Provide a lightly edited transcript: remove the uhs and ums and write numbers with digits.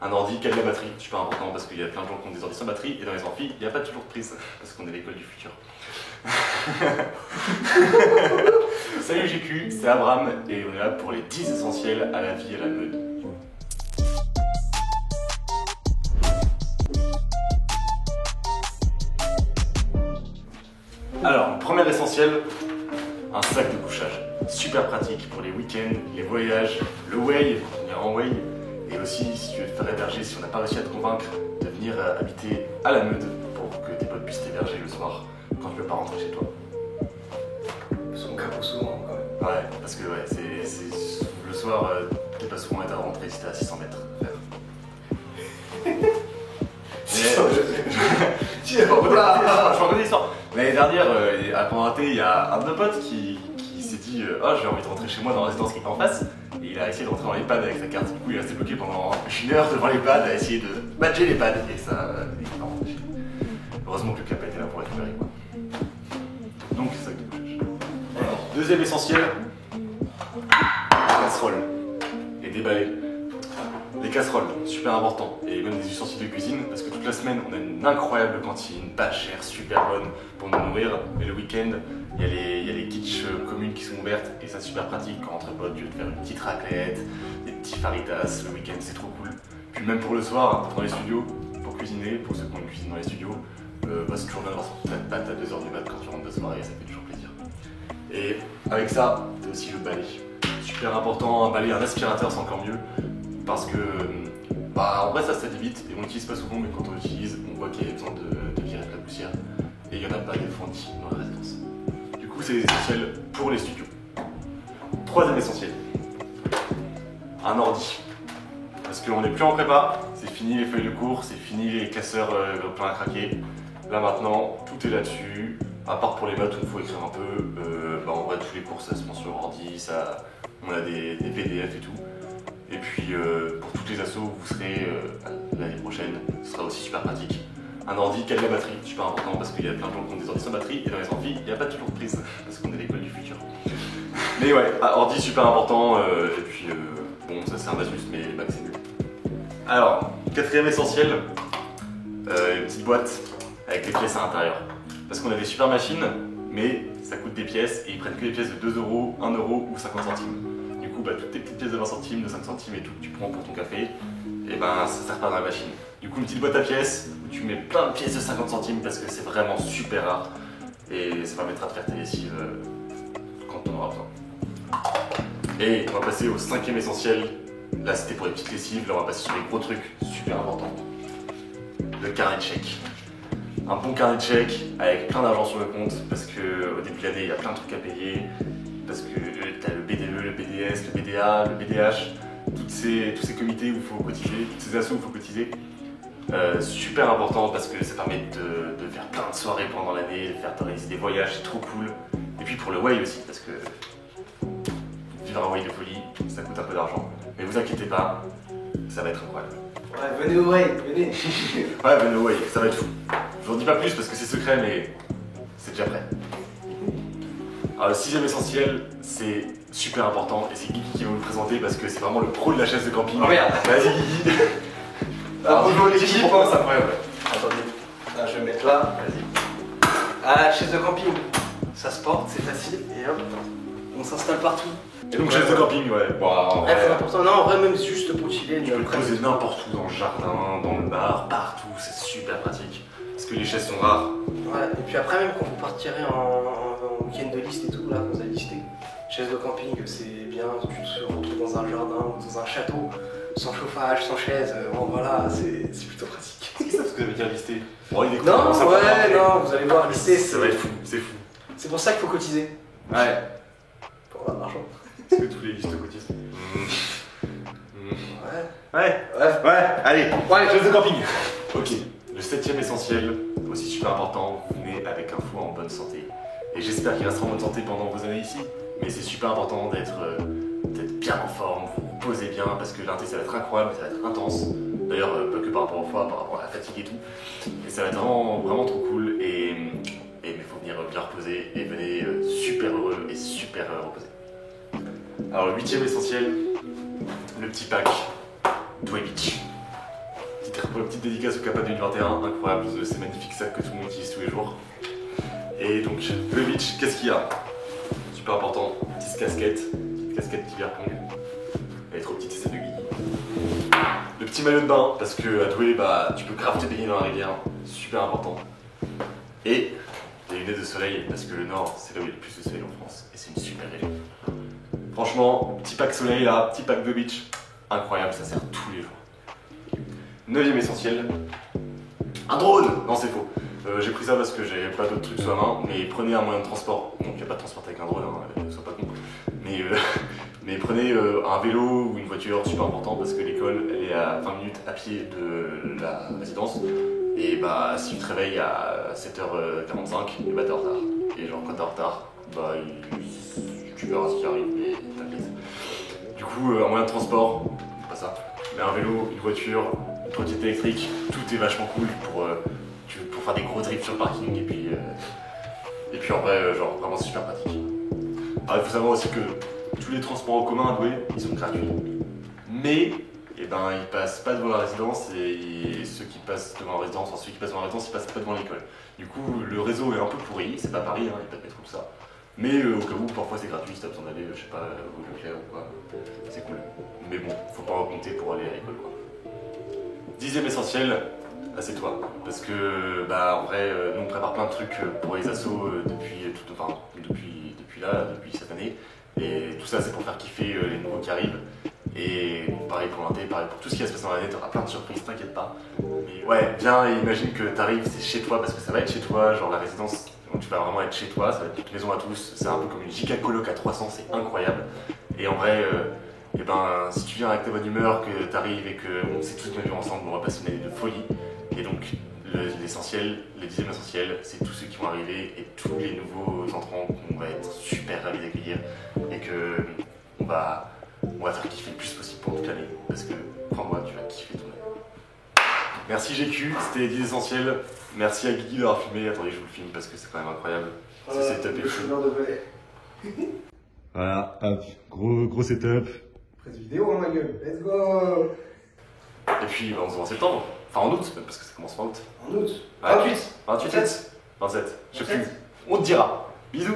Un ordi qui a de la batterie, super important parce qu'il y a plein de gens qui ont des ordi sans batterie et dans les amphis, il n'y a pas toujours de prise parce qu'on est l'école du futur. Salut GQ, c'est Abraham et on est là pour les 10 essentiels à la vie et à la mode. Alors, premier essentiel, un sac de couchage. Super pratique pour les week-ends, les voyages, le way, on ira en way. Et aussi, si tu veux te faire héberger, si on n'a pas réussi à te convaincre de venir habiter à la Meude pour que tes potes puissent t'héberger le soir quand tu ne peux pas rentrer chez toi. Son cas pour souvent quand même. Ouais, parce que ouais, c'est le soir, t'es pas souvent à rentrer si t'es à 600 mètres. Je raconte l'histoire. L'année dernière, à Panraté, il y a un de nos potes qui s'est dit oh, j'ai envie de rentrer chez moi dans la résidence qui est en face. Et il a essayé de rentrer dans les pads avec sa carte. Du coup, il est resté bloqué pendant une heure devant les pads à essayer de badger les pads. Et ça, il est pas rentré chez lui. Heureusement que le cap a été là pour récupérer quoi. Donc, c'est ça que je cherche. Deuxième essentiel, casserole et des balais. Les casseroles, super important, et même des ustensiles de cuisine, parce que toute la semaine on a une incroyable cantine, pas chère, super bonne pour nous nourrir, mais le week-end il y a les kitsch communes qui sont ouvertes, et ça super pratique quand entre potes tu veux te faire une petite raclette, des petits faritas, le week-end c'est trop cool. Puis même pour le soir, dans les studios, pour cuisiner, pour ceux qui ont une cuisine dans les studios, c'est toujours bien d'avoir son plat de pâtes à 2h du mat quand tu rentres de soirée, ça fait toujours plaisir. Et avec ça, t'as aussi le balai. Super important, un balai, un aspirateur c'est encore mieux. Parce que, en vrai ça se dit vite et on l'utilise pas souvent, mais quand on l'utilise, on voit qu'il y a besoin de virer de la poussière. Et il y en a pas des fournis dans la résidence. Du coup, c'est essentiel pour les studios. Troisième essentiel, un ordi. Parce qu'on n'est plus en prépa, c'est fini les feuilles de cours, c'est fini les classeurs plein à craquer. Là maintenant, tout est là-dessus. À part pour les maths où il faut écrire un peu, en vrai tous les cours ça se prend sur ordi, on a des PDF et tout. Et puis pour toutes les assos où vous serez l'année prochaine, ce sera aussi super pratique. Un ordi qui a de la batterie, super important parce qu'il y a plein de gens qui ont des ordi sans batterie et dans les amphis, il n'y a pas toujours de prise parce qu'on est l'école du futur. Mais ouais, ordi super important et puis bon ça c'est un astuce mais les bacs c'est mieux. Alors, quatrième essentiel, une petite boîte avec des pièces à l'intérieur. Parce qu'on a des super machines, mais ça coûte des pièces et ils prennent que des pièces de 2 €, 1 € ou 50 centimes. Du coup, toutes tes petites pièces de 20 centimes, de 5 centimes et tout que tu prends pour ton café, et ça sert pas dans la machine. Du coup, une petite boîte à pièces où tu mets plein de pièces de 50 centimes parce que c'est vraiment super rare et ça permettra de faire tes lessives quand on aura besoin. Et on va passer au cinquième essentiel. Là, c'était pour les petites lessives, là on va passer sur les gros trucs super importants. Le carnet de chèques. Un bon carnet de chèques avec plein d'argent sur le compte parce qu'au début de l'année, il y a plein de trucs à payer. Parce que tu as le BDE, le BDS, le BDA, le BDH, tous ces comités où il faut cotiser, toutes ces assos où il faut cotiser. Super important parce que ça permet de faire plein de soirées pendant l'année, de faire réaliser des voyages, c'est trop cool. Et puis pour le way aussi, parce que vivre un way de folie, ça coûte un peu d'argent. Mais vous inquiétez pas, ça va être incroyable. Ouais, venez au way, venez. Ouais, venez au way, ça va être fou. Je vous en dis pas plus parce que c'est secret, mais c'est déjà prêt. Alors le sixième essentiel, c'est super important et c'est Guigui qui va vous le présenter parce que c'est vraiment le pro de la chaise de camping. Oh merde. Vas-y Guigui. Alors niveau l'équipe, c'est incroyable. Attendez, là, je vais me mettre là, vas-y. Ah, chaise de camping, ça se porte, c'est facile et hop, on s'installe partout. Et donc chaise de camping, ouais. Wow, Ouais, c'est important, non en vrai même juste pour chiller. Tu peux te poser n'importe où, dans le jardin, dans le bar, partout, c'est super pratique. Parce que les chaises sont rares. Ouais, et puis après même quand vous partirez en week-end de liste et tout, là, vous avez listé. Chaise de camping, c'est bien, tu te retrouves dans un jardin ou dans un château, sans chauffage, sans chaise, bon voilà, c'est plutôt pratique. C'est ça ce que ça veut dire lister. Bon, il est Non, ouais, non, vous allez voir, lister, ça va être fou, c'est fou. C'est pour ça qu'il faut cotiser. Ouais. Pour avoir de l'argent. Est-ce que tous les listes cotisent Ouais, allez, chaise de camping. Ok, le septième essentiel, aussi super important, vous venez avec un foie en bonne santé. Et j'espère qu'il restera en bonne santé pendant vos années ici. Mais c'est super important d'être bien en forme, vous vous posez bien, parce que l'inté ça va être incroyable, ça va être intense. D'ailleurs, pas que par rapport au foie, par rapport à la fatigue et tout. Et ça va être vraiment trop cool. Et il faut venir bien reposer et venez super heureux et super reposé. Alors le huitième essentiel, le petit pack Dway Beach. Petite dédicace au Kappa 2021, incroyable, ces magnifiques sacs que tout le monde utilise tous les jours. Et donc, le beach, qu'est-ce qu'il y a? Super important, petite casquette d'hiver Pong. Elle est trop petite, c'est de Guigui. Le petit maillot de bain, parce que à Douai, bah, tu peux grave te baigner dans la rivière, super important. Et des lunettes de soleil, parce que le nord, c'est là où il y a le plus de soleil en France, et c'est une super région. Franchement, petit pack soleil là, petit pack de beach, incroyable, ça sert tous les jours. 9ème essentiel, un drone! Non, c'est faux. J'ai pris ça parce que j'avais pas d'autres trucs sous la main, mais prenez un moyen de transport. Donc il n'y a pas de transport avec un drone, hein, sois pas con. Mais prenez un vélo ou une voiture, super important parce que l'école elle est à 20 minutes à pied de la résidence. Et bah si tu te réveilles à 7h45, et bah t'es en retard. Et genre quand t'es en retard, bah tu verras ce qui arrive et t'inquiète. Du coup, un moyen de transport, pas ça, mais un vélo, une voiture, une trottinette électrique, tout est vachement cool pour faire des gros drifts sur le parking et puis en vrai, genre vraiment c'est super pratique. Alors il faut savoir aussi que tous les transports en commun à Douai, ils sont gratuits. Mais eh ben, ils passent pas devant la résidence et ceux qui passent devant la résidence, enfin ceux qui passent devant la résidence, ils passent pas devant l'école. Du coup, le réseau est un peu pourri, c'est pas Paris, hein, il n'y a pas de métro tout ça. Mais au cas où, parfois c'est gratuit si t'as besoin d'aller, je sais pas, au Leclerc ou quoi, c'est cool. Mais bon, faut pas compter pour aller à l'école quoi. 10ème essentiel, assieds-toi. Parce que, bah, en vrai, nous on prépare plein de trucs pour les assos depuis cette année. Et tout ça, c'est pour faire kiffer les nouveaux qui arrivent. Et pareil pour l'indé, pareil pour tout ce qui va se passer dans l'année, t'auras plein de surprises, t'inquiète pas. Mais ouais, viens et imagine que t'arrives, c'est chez toi, parce que ça va être chez toi, genre la résidence, donc tu vas vraiment être chez toi, ça va être une maison à tous, c'est un peu comme une giga coloc à 300, c'est incroyable. Et en vrai, et ben, si tu viens avec ta bonne humeur, que t'arrives et qu'on sait tous bien vivre ensemble, on va passer une année de folie. Et donc, l'essentiel, le 10ème essentiel, c'est tous ceux qui vont arriver et tous les nouveaux entrants qu'on va être super ravis d'accueillir et que on va faire kiffer le plus possible pour toute l'année. Parce que, crois-moi, tu vas kiffer ton année. Merci GQ, c'était les 10 essentiels. Merci à Guigui d'avoir filmé. Attendez, je vous le filme parce que c'est quand même incroyable. Ce setup est fou. Voilà, hop, gros setup. Presse vidéo, hein, ma gueule, let's go! Et puis, on se voit en septembre. Enfin, en août, parce que ça commence en août. En août? Ouais. 28? 27, je sais plus. On te dira. Bisous.